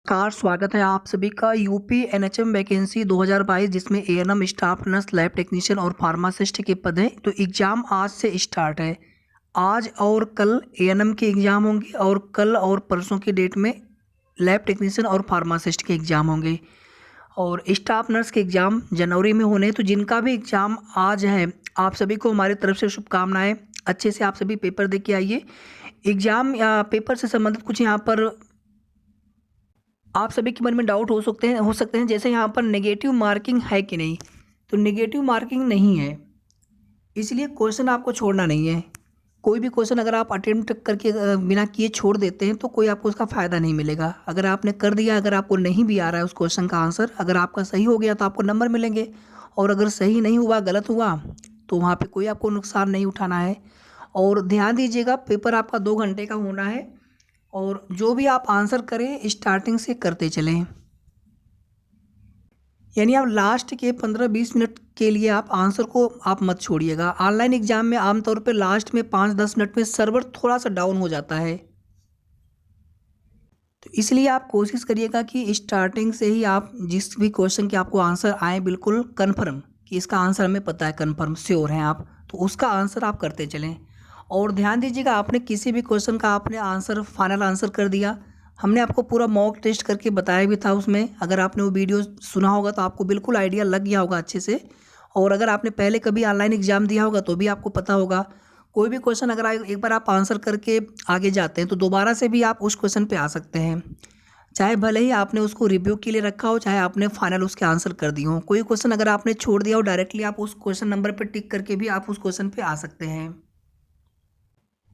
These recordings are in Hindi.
नमस्कार, स्वागत है आप सभी का यूपी एनएचएम वैकेंसी 2022 जिसमें ANM staff nurse lab technician और फार्मासिस्ट के पद हैं। तो एग्ज़ाम आज से स्टार्ट है। आज और कल एएनएम के एग्ज़ाम होंगे और कल और परसों की डेट में लैब टेक्नीशियन और फार्मासिस्ट के एग्ज़ाम होंगे और स्टाफ नर्स के एग्ज़ाम जनवरी में होने हैं। तो जिनका भी एग्ज़ाम आज है, आप सभी को हमारी तरफ से शुभकामनाएँ। अच्छे से आप सभी पेपर दे के आइए। एग्ज़ाम या पेपर से संबंधित कुछ यहाँ पर आप सभी के मन में डाउट हो सकते हैं जैसे यहाँ पर नेगेटिव मार्किंग है कि नहीं। तो नेगेटिव मार्किंग नहीं है, इसलिए क्वेश्चन आपको छोड़ना नहीं है। कोई भी क्वेश्चन अगर आप अटेम्प्ट करके बिना किए छोड़ देते हैं तो कोई आपको उसका फ़ायदा नहीं मिलेगा। अगर आपने कर दिया, अगर आपको नहीं भी आ रहा है उस क्वेश्चन का आंसर, अगर आपका सही हो गया तो आपको नंबर मिलेंगे, और अगर सही नहीं हुआ, गलत हुआ, तो वहाँ पर कोई आपको नुकसान नहीं उठाना है। और ध्यान दीजिएगा, पेपर आपका 2 घंटे का होना है और जो भी आप आंसर करें स्टार्टिंग से करते चलें, यानी आप लास्ट के 15-20 मिनट के लिए आप आंसर को आप मत छोड़िएगा। ऑनलाइन एग्जाम में आमतौर पे लास्ट में 5-10 मिनट में सर्वर थोड़ा सा डाउन हो जाता है, तो इसलिए आप कोशिश करिएगा कि स्टार्टिंग से ही आप जिस भी क्वेश्चन के आपको आंसर आए बिल्कुल कन्फर्म कि इसका आंसर हमें पता है, कन्फर्म श्योर हैं आप, तो उसका आंसर आप करते चलें। और ध्यान दीजिएगा, आपने किसी भी क्वेश्चन का आपने आंसर फाइनल आंसर कर दिया, हमने आपको पूरा मॉक टेस्ट करके बताया भी था उसमें। अगर आपने वो वीडियो सुना होगा तो आपको बिल्कुल आइडिया लग गया होगा अच्छे से, और अगर आपने पहले कभी ऑनलाइन एग्ज़ाम दिया होगा तो भी आपको पता होगा। कोई भी क्वेश्चन अगर एक बार आप आंसर करके आगे जाते हैं तो दोबारा से भी आप उस क्वेश्चन पे आ सकते हैं, चाहे भले ही आपने उसको रिव्यू के लिए रखा हो, चाहे आपने फाइनल उसके आंसर कर दिए हो। कोई क्वेश्चन अगर आपने छोड़ दिया हो, डायरेक्टली आप उस क्वेश्चन नंबर पर टिक करके भी आप उस क्वेश्चन पे आ सकते हैं।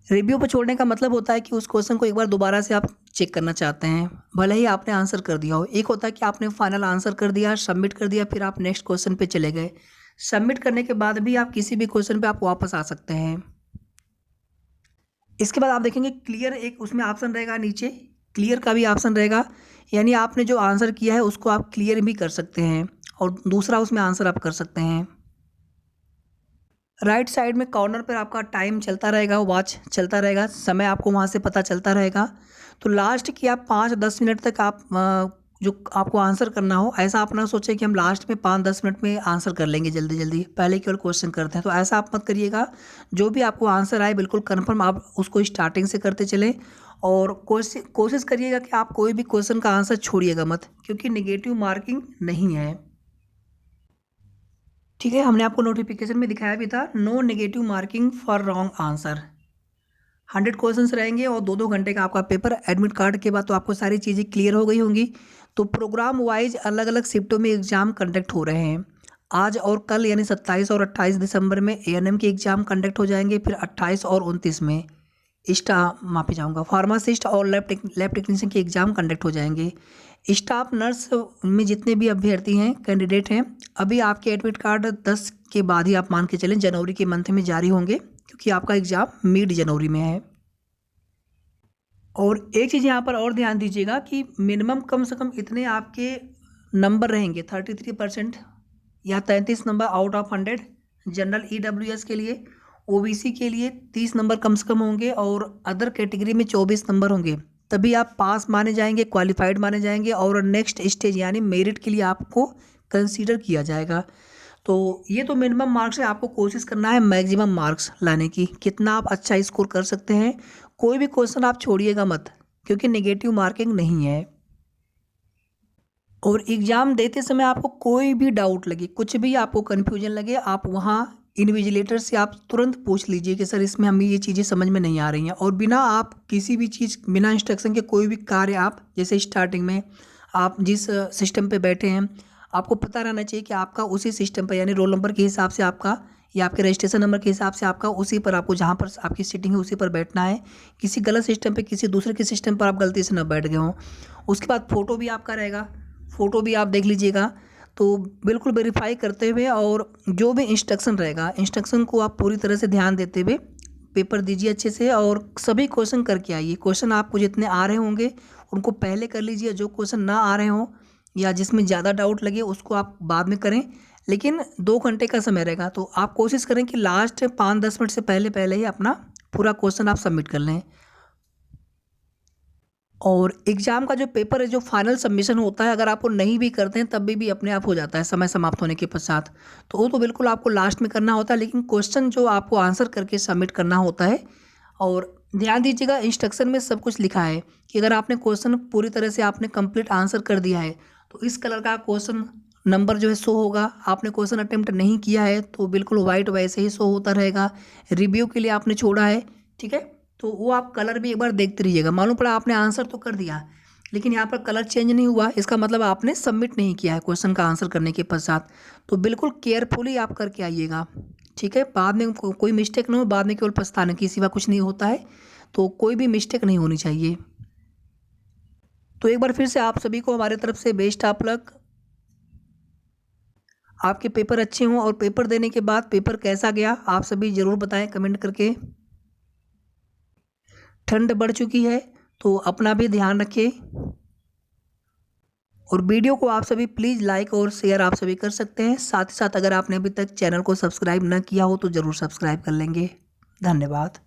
रिव्यू पर छोड़ने का मतलब होता है कि उस क्वेश्चन को एक बार दोबारा से आप चेक करना चाहते हैं, भले ही आपने आंसर कर दिया हो। एक होता है कि आपने फाइनल आंसर कर दिया, सबमिट कर दिया, फिर आप नेक्स्ट क्वेश्चन पे चले गए। सबमिट करने के बाद भी आप किसी भी क्वेश्चन पे आप वापस आ सकते हैं। इसके बाद आप देखेंगे क्लियर, एक उसमें ऑप्शन रहेगा नीचे, क्लियर का भी ऑप्शन रहेगा, यानी आपने जो आंसर किया है उसको आप क्लियर भी कर सकते हैं और दूसरा उसमें आंसर आप कर सकते हैं। राइट साइड में कॉर्नर पर आपका टाइम चलता रहेगा, वॉच चलता रहेगा, समय आपको वहाँ से पता चलता रहेगा। तो लास्ट की आप 5-10 मिनट तक आप जो आपको आंसर करना हो, ऐसा आप ना सोचें कि हम लास्ट में 5-10 मिनट में आंसर कर लेंगे जल्दी जल्दी, पहले केवल क्वेश्चन करते हैं, तो ऐसा आप मत करिएगा। जो भी आपको आंसर आए बिल्कुल कन्फर्म आप उसको स्टार्टिंग से करते चलें, और कोशिश करिएगा कि आप कोई भी क्वेश्चन का आंसर छोड़िएगा मत, क्योंकि निगेटिव मार्किंग नहीं है। ठीक है, हमने आपको नोटिफिकेशन में दिखाया भी था, no negative marking for wrong answer. 100 questions रहेंगे और 2-2 घंटे का आपका पेपर। एडमिट कार्ड के बाद तो आपको सारी चीज़ें क्लियर हो गई होंगी। तो प्रोग्राम वाइज अलग अलग शिफ्टों में एग्ज़ाम कंडक्ट हो रहे हैं। आज और कल यानी 27 और 28 दिसंबर में एएनएम के एग्ज़ाम कंडक्ट हो जाएंगे, फिर 28 और 29 में माफ़ी चाहूँगा फार्मासिस्ट और लैब टेक्नीशियन के एग्ज़ाम कंडक्ट हो जाएंगे। स्टाफ नर्स में जितने भी अभ्यर्थी हैं, कैंडिडेट हैं, अभी आपके एडमिट कार्ड 10 के बाद ही आप मान के चलें जनवरी के मंथ में जारी होंगे, क्योंकि आपका एग्ज़ाम मिड जनवरी में है। और एक चीज़ यहाँ पर और ध्यान दीजिएगा कि मिनिमम कम से कम इतने आपके नंबर रहेंगे, 33% या 33 number out of 100 general EWS के लिए। ओबीसी के लिए 30 नंबर कम से कम होंगे और अदर कैटेगरी में 24 नंबर होंगे, तभी आप पास माने जाएंगे, क्वालिफाइड माने जाएंगे, और नेक्स्ट स्टेज यानी मेरिट के लिए आपको कंसीडर किया जाएगा। तो ये तो मिनिमम मार्क्स है, आपको कोशिश करना है मैक्सिमम मार्क्स लाने की, कितना आप अच्छा स्कोर कर सकते हैं। कोई भी क्वेश्चन आप छोड़िएगा मत, क्योंकि नेगेटिव मार्किंग नहीं है। और एग्ज़ाम देते समय आपको कोई भी डाउट लगे, कुछ भी आपको कन्फ्यूजन लगे, आप वहाँ इन्विजिलेटर से आप तुरंत पूछ लीजिए कि सर इसमें हमें ये चीज़ें समझ में नहीं आ रही हैं। और बिना आप किसी भी चीज़, बिना इंस्ट्रक्शन के कोई भी कार्य आप, जैसे स्टार्टिंग में आप जिस सिस्टम पे बैठे हैं, आपको पता रहना चाहिए कि आपका उसी सिस्टम पर, यानी रोल नंबर के हिसाब से आपका या आपके रजिस्ट्रेशन नंबर के हिसाब से आपका उसी पर, आपको जहाँ पर आपकी सीटिंग है उसी पर बैठना है। किसी गलत सिस्टम पे, किसी दूसरे के सिस्टम पर आप गलती से ना बैठ गए हों। उसके बाद फ़ोटो भी आपका रहेगा, फ़ोटो भी आप देख लीजिएगा, तो बिल्कुल वेरीफाई करते हुए, और जो भी इंस्ट्रक्शन रहेगा, इंस्ट्रक्शन को आप पूरी तरह से ध्यान देते हुए पेपर दीजिए अच्छे से, और सभी क्वेश्चन करके आइए। क्वेश्चन आपको जितने आ रहे होंगे उनको पहले कर लीजिए, जो क्वेश्चन ना आ रहे हों या जिसमें ज़्यादा डाउट लगे उसको आप बाद में करें। लेकिन 2 घंटे का समय रहेगा, तो आप कोशिश करें कि लास्ट 5-10 मिनट से पहले पहले ही अपना पूरा क्वेश्चन आप सबमिट कर लें। और एग्ज़ाम का जो पेपर है, जो फाइनल सबमिशन होता है, अगर आपको नहीं भी करते हैं तब भी अपने आप हो जाता है समय समाप्त होने के पश्चात। तो वो तो बिल्कुल आपको लास्ट में करना होता है, लेकिन क्वेश्चन जो आपको आंसर करके सबमिट करना होता है। और ध्यान दीजिएगा, इंस्ट्रक्शन में सब कुछ लिखा है कि अगर आपने क्वेश्चन पूरी तरह से आपने कंप्लीट आंसर कर दिया है तो इस कलर का क्वेश्चन नंबर जो है शो होगा। आपने क्वेश्चन अटेम्प्ट नहीं किया है तो बिल्कुल वाइट वैसे ही शो होता रहेगा। रिव्यू के लिए आपने छोड़ा है, ठीक है, तो वो आप कलर भी एक बार देखते रहिएगा। मालूम पड़ा आपने आंसर तो कर दिया लेकिन यहाँ पर कलर चेंज नहीं हुआ, इसका मतलब आपने सबमिट नहीं किया है क्वेश्चन का आंसर करने के पश्चात। तो बिल्कुल केयरफुली आप करके आइएगा, ठीक है। बाद में कोई मिस्टेक ना हो, बाद में केवल पछताने के सिवा कुछ नहीं होता है। तो कोई भी मिस्टेक नहीं होनी चाहिए। तो एक बार फिर से आप सभी को हमारे तरफ से बेस्ट ऑफ लक। आपके पेपर अच्छे हों और पेपर देने के बाद पेपर कैसा गया आप सभी ज़रूर बताएं कमेंट करके। ठंड बढ़ चुकी है तो अपना भी ध्यान रखें। और वीडियो को आप सभी प्लीज़ लाइक और शेयर आप सभी कर सकते हैं। साथ ही साथ अगर आपने अभी तक चैनल को सब्सक्राइब ना किया हो तो ज़रूर सब्सक्राइब कर लेंगे। धन्यवाद।